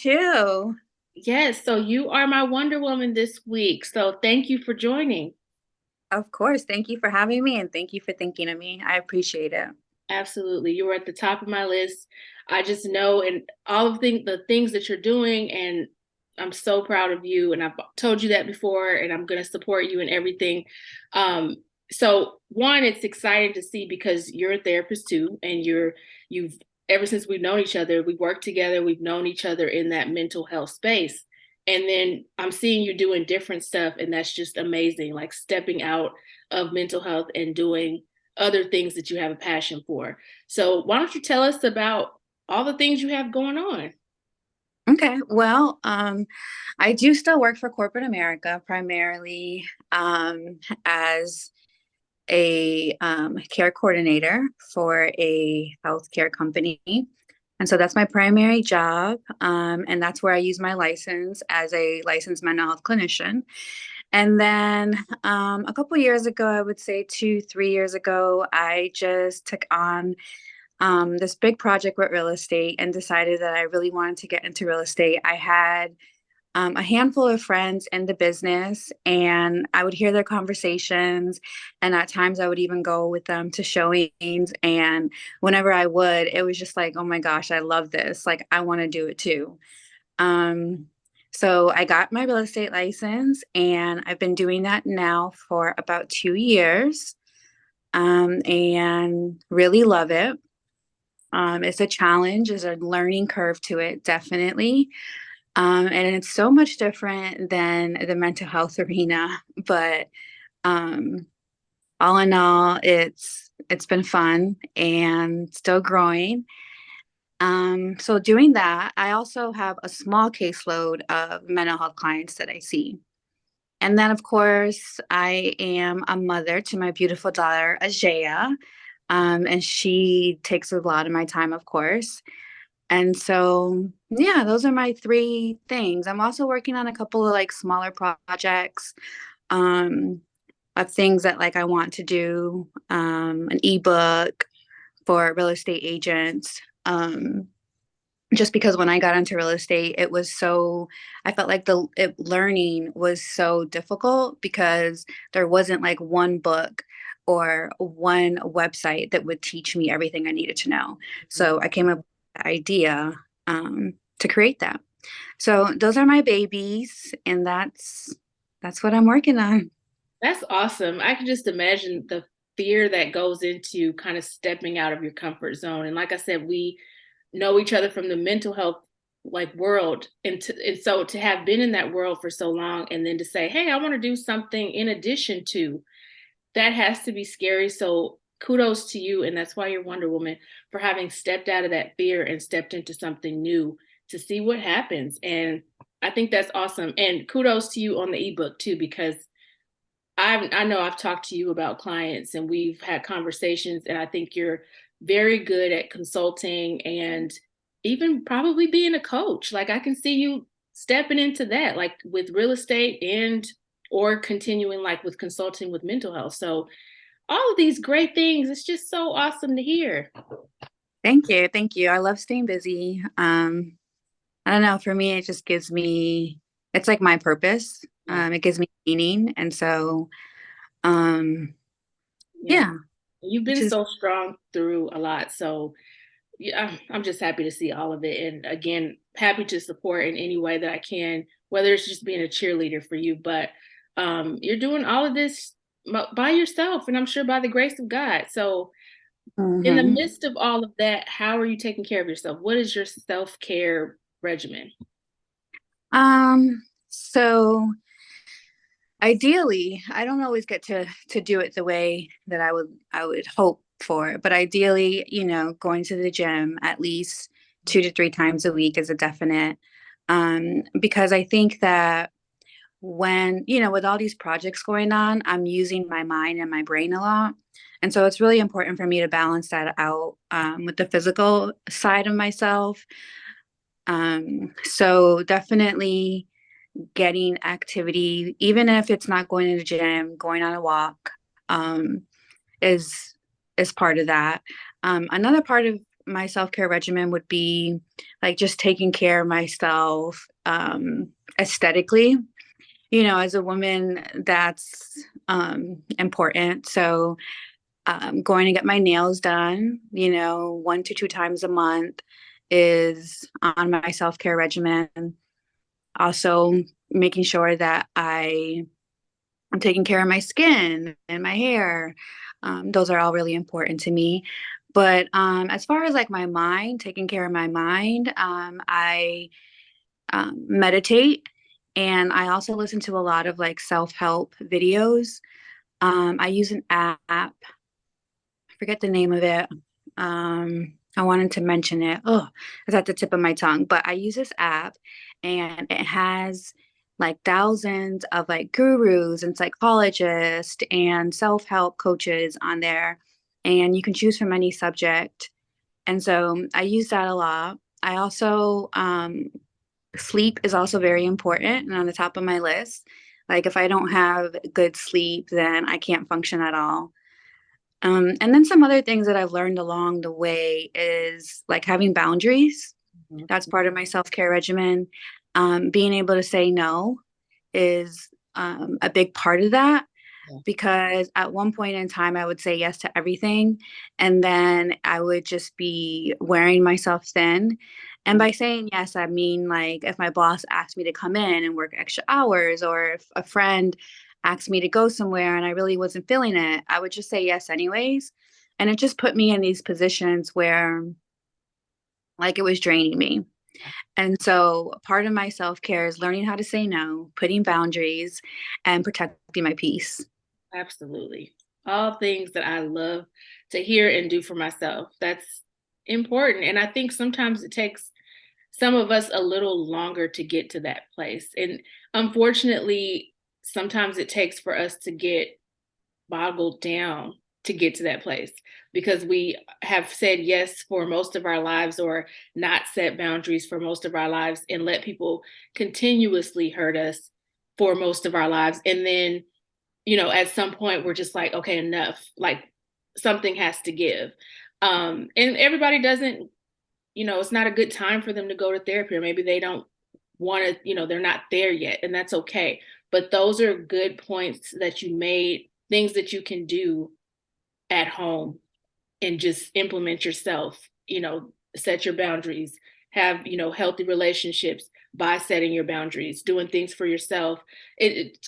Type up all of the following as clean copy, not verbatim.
too. Yes, so you are my Wonder Woman this week. So thank you for joining. Of course. Thank you for having me and thank you for thinking of me. I appreciate it. Absolutely. You were at the top of my list. I just know and all of the things that you're doing, and I'm so proud of you. And I've told you that before, and I'm going to support you in everything. Um, so one, it's exciting to see because you're a therapist too, and you've ever since we've known each other, we worked together, we've known each other in that mental health space. And then I'm seeing you doing different stuff, and that's just amazing, like stepping out of mental health and doing other things that you have a passion for. So why don't you tell us about all the things you have going on? Okay. Well, I do still work for corporate America primarily as a care coordinator for a healthcare company. And so that's my primary job. And that's where I use my license as a licensed mental health clinician. And then a couple years ago, I would say 2, 3 years ago, I just took on this big project with real estate and decided that I really wanted to get into real estate. I had a handful of friends in the business, and I would hear their conversations. And at times, I would even go with them to showings. And whenever I would, it was just like, oh my gosh, I love this. Like, I want to do it too. Um, so I got my real estate license, and I've been doing that now for about 2 years, and really love it. It's a challenge, there's a learning curve to it, definitely. And it's so much different than the mental health arena, but um, all in all, it's been fun and still growing. So doing that, I also have a small caseload of mental health clients that I see. And then, of course, I am a mother to my beautiful daughter, Ajaya, and she takes a lot of my time, of course. And so, yeah, those are my three things. I'm also working on a couple of like smaller projects, um, of things that like I want to do, an ebook for real estate agents. Just because when I got into real estate, it was so, I felt like learning was so difficult because there wasn't like one book or one website that would teach me everything I needed to know. So I came up with the idea to create that. So those are my babies, and that's what I'm working on. That's awesome. I can just imagine the fear that goes into kind of stepping out of your comfort zone. And like I said, we know each other from the mental health like world, and so to have been in that world for so long and then to say, hey, I want to do something in addition to, that has to be scary. So kudos to you, and that's why you're Wonder Woman, for having stepped out of that fear and stepped into something new to see what happens. And I think that's awesome. And kudos to you on the ebook too, because I know I've talked to you about clients and we've had conversations, and I think you're very good at consulting and even probably being a coach. Like I can see you stepping into that, like with real estate and or continuing like with consulting with mental health. So all of these great things, it's just so awesome to hear. Thank you. Thank you. I love staying busy. I don't know, for me, it just gives me, it's like my purpose. Yeah. It gives me meaning. And so, um, Yeah. yeah, You've it's been just, so strong through a lot. So yeah, I'm just happy to see all of it. And again, happy to support in any way that I can, whether it's just being a cheerleader for you, but you're doing all of this by yourself, and I'm sure by the grace of God. So in the mhm. midst of all of that, how are you taking care of yourself? What is your self-care regimen? So ideally, I don't always get to do it the way that I would hope for, but ideally, going to the gym at least 2 to 3 times a week is a definite. Because I think that when, with all these projects going on, I'm using my mind and my brain a lot. And so it's really important for me to balance that out with the physical side of myself. So definitely getting activity, even if it's not going to the gym, going on a walk, um, is is part of that. Another part of my self-care regimen would be like just taking care of myself aesthetically. You know, as a woman, that's important. So going to get my nails done, you know, 1 to 2 times a month is on my self-care regimen. Also making sure that I'm taking care of my skin and my hair. Those are all really important to me. But as far as like my mind, taking care of my mind, I meditate, and I also listen to a lot of like self-help videos. I use an app, I forget the name of it. I wanted to mention it. Oh, it's at the tip of my tongue. But I use this app, and it has like thousands of like gurus and psychologists and self-help coaches on there. And you can choose from any subject. And so I use that a lot. I also, sleep is also very important and on the top of my list. Like if I don't have good sleep, then I can't function at all. And then some other things that I've learned along the way is like having boundaries. Mhm. That's part of my self-care regimen. Being able to say no is a big part of that, Yeah. because at one point in time I would say yes to everything, and then I would just be wearing myself thin. And Mhm. by saying yes, I mean like if my boss asked me to come in and work extra hours, or if a friend asked me to go somewhere and I really wasn't feeling it, I would just say yes anyways. And it just put me in these positions where like it was draining me. And so part of my self-care is learning how to say no, putting boundaries, and protecting my peace. Absolutely. All things that I love to hear and do for myself. That's important. And I think sometimes it takes some of us a little longer to get to that place. And unfortunately, sometimes it takes for us to get boggled down to get to that place because we have said yes for most of our lives or not set boundaries for most of our lives and let people continuously hurt us for most of our lives. And then, at some point we're just like, okay, enough. Like something has to give. And everybody doesn't, it's not a good time for them to go to therapy, or maybe they don't want to, they're not there yet, and that's okay. But those are good points that you made, things that you can do at home and just implement yourself, set your boundaries, have, healthy relationships by setting your boundaries, doing things for yourself.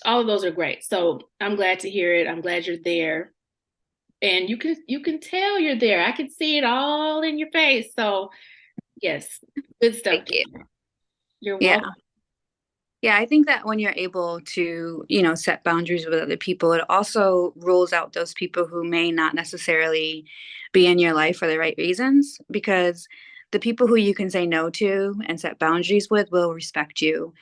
All of those are great. So I'm glad to hear it. I'm glad you're there. And you can tell you're there. I can see it all in your face. So yes, good stuff. Thank you. You're Yeah. welcome. Yeah, I think that when you're able to, set boundaries with other people, it also rules out those people who may not necessarily be in your life for the right reasons, because the people who you can say no to and set boundaries with will respect you,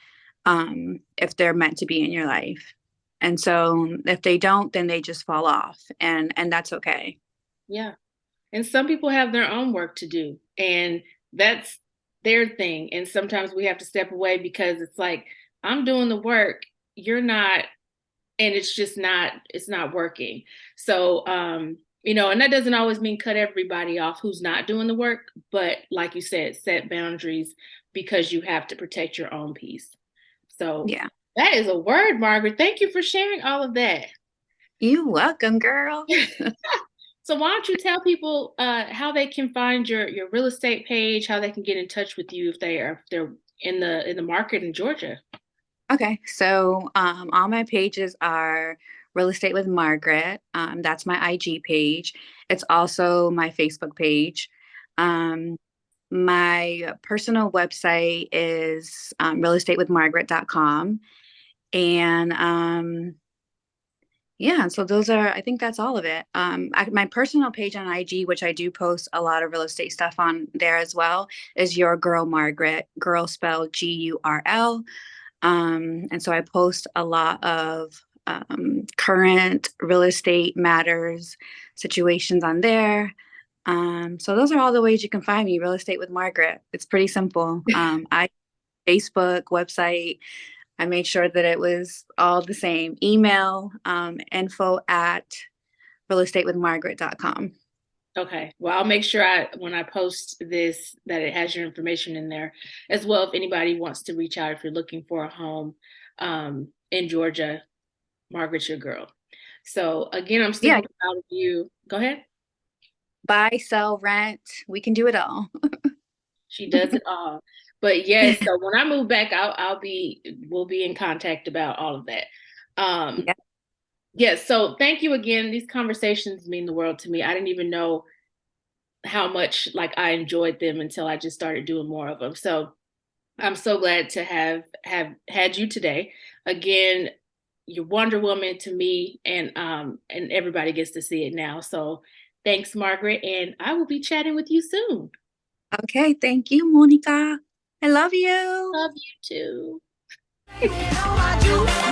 if they're meant to be in your life. And so if they don't, then they just fall off, and that's okay. Yeah. And some people have their own work to do, and that's their thing. And sometimes we have to step away because it's like, I'm doing the work, you're not, and it's not working. So, and that doesn't always mean cut everybody off who's not doing the work, but like you said, set boundaries because you have to protect your own peace. So Yeah. that is a word, Margaret. Thank you for sharing all of that. You welcome, girl. So why don't you tell people how they can find your real estate page, how they can get in touch with you if they're in the market in Georgia. Okay, so all my pages are Real Estate with Margaret. That's my IG page. It's also my Facebook page. Um, my personal website is realestatewithmargaret.com. And yeah, so I think that's all of it. My personal page on IG, which I do post a lot of real estate stuff on there as well, is Your Girl Margaret, girl spelled GURL. And so I post a lot of current real estate matters, situations on there. So those are all the ways you can find me, Real Estate with Margaret. It's pretty simple. I Facebook, website, I made sure that it was all the same. Email, info at realestatewithmargaret.com. Okay. Well, I'll make sure when I post this, that it has your information in there as well. If anybody wants to reach out, if you're looking for a home in Georgia, Margaret's your girl. So again, I'm Yeah, super proud of you. Go ahead. buy, sell, rent. We can do it all. She does it all. But yes, so when I move back, we'll be in contact about all of that. Yeah. Yes, so thank you again. These conversations mean the world to me. I didn't even know how much like I enjoyed them until I just started doing more of them. So I'm so glad to have had you today. Again, you're Wonder Woman to me, and everybody gets to see it now. So thanks, Margaret, and I will be chatting with you soon. Okay. Thank you, Monica. I love you. Love you too.